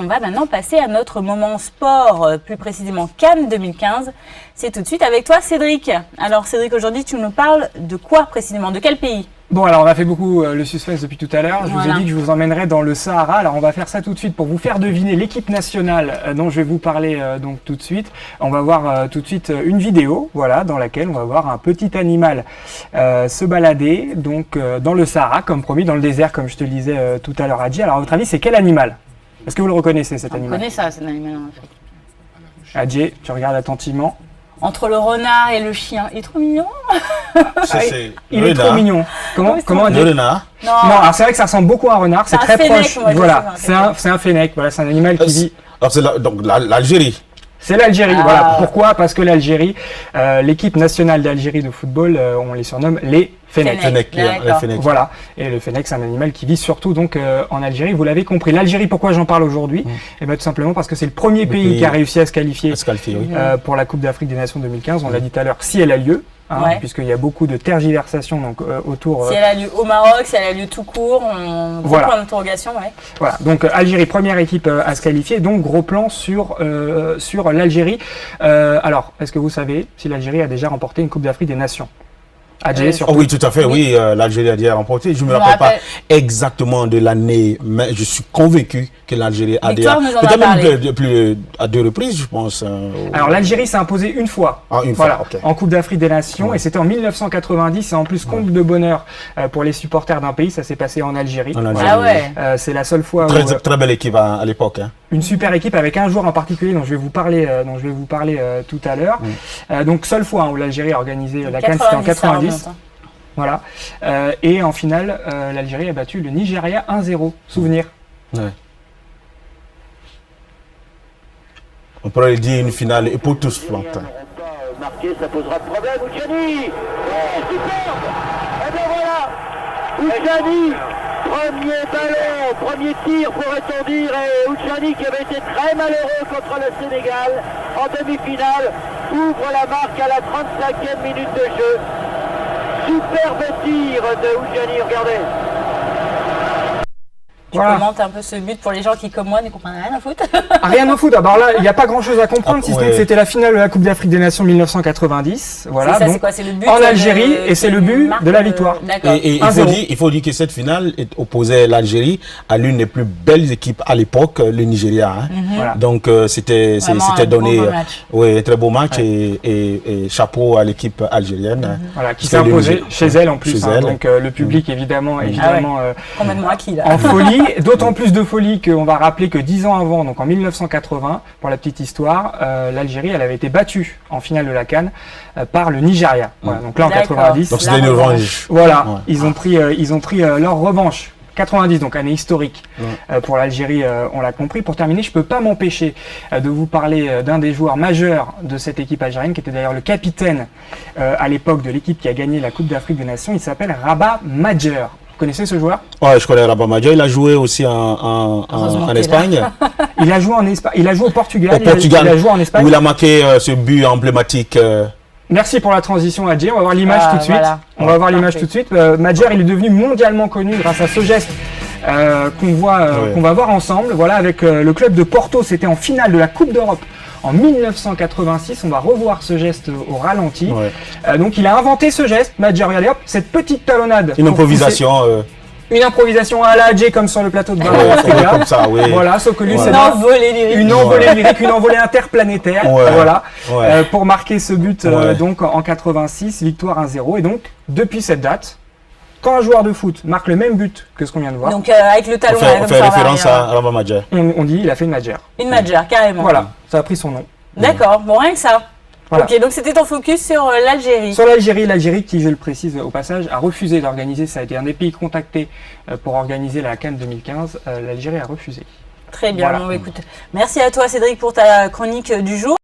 On va maintenant passer à notre moment sport, plus précisément Cannes 2015. C'est tout de suite avec toi Cédric. Alors Cédric, aujourd'hui tu nous parles de quoi précisément? De quel pays? Bon, alors on a fait beaucoup le suspense depuis tout à l'heure. Je vous ai dit que je vous emmènerai dans le Sahara. Alors on va faire ça tout de suite pour vous faire deviner l'équipe nationale dont je vais vous parler donc tout de suite. On va voir tout de suite une vidéo, voilà, dans laquelle on va voir un petit animal se balader donc dans le Sahara, comme promis, dans le désert, comme je te le disais tout à l'heure, Adji. Alors à votre avis, c'est quel animal? Est-ce que vous le reconnaissez, cet animal? On connaît ça, cet animal en Afrique. Adji, tu regardes attentivement. Entre le renard et le chien, il est trop mignon. Il est trop mignon. Comment le renard? Non, alors c'est vrai que ça ressemble beaucoup à un renard, c'est très proche. Voilà, c'est un fennec, voilà, c'est un animal qui vit. Alors c'est donc l'Algérie. C'est l'Algérie, voilà. Pourquoi? Parce que l'Algérie, l'équipe nationale d'Algérie de football, on les surnomme les Fennecs. Les Fennecs. Voilà. Et le Fennec, c'est un animal qui vit surtout donc en Algérie. Vous l'avez compris. L'Algérie, pourquoi j'en parle aujourd'hui? Eh ben tout simplement parce que c'est le premier pays qui a réussi à se qualifier pour la Coupe d'Afrique des Nations 2015. On l'a dit tout à l'heure, si elle a lieu. Puisqu'il y a beaucoup de tergiversations donc, autour. Si elle a lieu au Maroc, si elle a lieu tout court, voilà. Point d'interrogation, ouais. Voilà, donc Algérie, première équipe à se qualifier, donc gros plan sur l'Algérie. Alors, est-ce que vous savez si l'Algérie a déjà remporté une Coupe d'Afrique des Nations? Oh oui, tout à fait, oui, l'Algérie a déjà remporté. Je ne me rappelle pas exactement de l'année, mais je suis convaincu que l'Algérie a déjà... Peut-être même plus à 2 reprises, je pense. Alors l'Algérie s'est imposée une fois, fois en Coupe d'Afrique des Nations, et c'était en 1990, et en plus, comble de bonheur pour les supporters d'un pays, ça s'est passé en Algérie. Ah ouais. C'est la seule fois très belle équipe à l'époque. Hein. Une super équipe avec un joueur en particulier dont je vais vous parler, tout à l'heure. Donc seule fois où l'Algérie a organisé la CAN, c'était en 90. Voilà. Et en finale, l'Algérie a battu le Nigeria 1-0. Souvenir. Ouais. On pourrait dire une finale époustouflante. Marqué, ça posera de problème. Oudjani, superbe. Et bien voilà, Oudjani, premier ballon, premier tir pourrait-on dire, et Oudjani qui avait été très malheureux contre le Sénégal en demi-finale, ouvre la marque à la 35e minute de jeu. Superbe tir de Oudjani, regardez. Tu commentes un peu ce but pour les gens qui, comme moi, ne comprennent rien à foot. Rien au foot. Alors là, il n'y a pas grand-chose à comprendre, si ce n'est que c'était la finale de la Coupe d'Afrique des Nations 1990. Voilà. Ça, donc, c'est le but en Algérie, et c'est le but de la victoire. Et il faut dire que cette finale opposait l'Algérie à l'une des plus belles équipes à l'époque, le Nigeria. Hein. Voilà. Donc c'était donné un très beau match et chapeau à l'équipe algérienne. Voilà, qui s'est imposée chez elle en plus. Donc le public évidemment complètement acquis là. En folie. D'autant plus de folie qu'on va rappeler que 10 ans avant, donc en 1980, pour la petite histoire, l'Algérie, elle avait été battue en finale de la CAN par le Nigeria. Voilà, donc là en 90. Donc c'était une revanche. Voilà, ils ont pris leur revanche. 90, donc année historique pour l'Algérie, on l'a compris. Pour terminer, je peux pas m'empêcher de vous parler d'un des joueurs majeurs de cette équipe algérienne, qui était d'ailleurs le capitaine à l'époque de l'équipe qui a gagné la Coupe d'Afrique des Nations. Il s'appelle Rabat Majer. Vous connaissez ce joueur? Ouais, je connais Rabat Majer. Il a joué aussi en Espagne. Il a joué en Espagne. Il a joué au Portugal. Il a joué en Espagne. Où il a marqué ce but emblématique. Merci pour la transition, Adji. On va voir l'image tout de suite. Voilà. On va voir l'image tout de suite. Majer, il est devenu mondialement connu grâce à ce geste qu'on va voir ensemble. Voilà, avec le club de Porto. C'était en finale de la Coupe d'Europe. En 1986, on va revoir ce geste au ralenti. Donc il a inventé ce geste, Majer, regardez hop, cette petite talonnade. Une improvisation. Une improvisation à la Adji comme sur le plateau de comme ça, oui. Voilà, sauf que lui c'est une envolée lyrique. Une envolée lyrique, une envolée interplanétaire. Voilà, pour marquer ce but donc en 86, victoire 1-0. Et donc depuis cette date, quand un joueur de foot marque le même but que ce qu'on vient de voir, donc avec le talon, on fait référence à Rabat Majer. On dit il a fait une Majer. Une Majer, carrément. Voilà, ça a pris son nom. D'accord, bon rien que ça. Voilà. Ok, donc c'était ton focus sur l'Algérie. Sur l'Algérie qui, je le précise au passage, a refusé d'organiser, ça a été un des pays contactés pour organiser la CAN 2015, l'Algérie a refusé. Très bien, bon, écoute, merci à toi Cédric pour ta chronique du jour.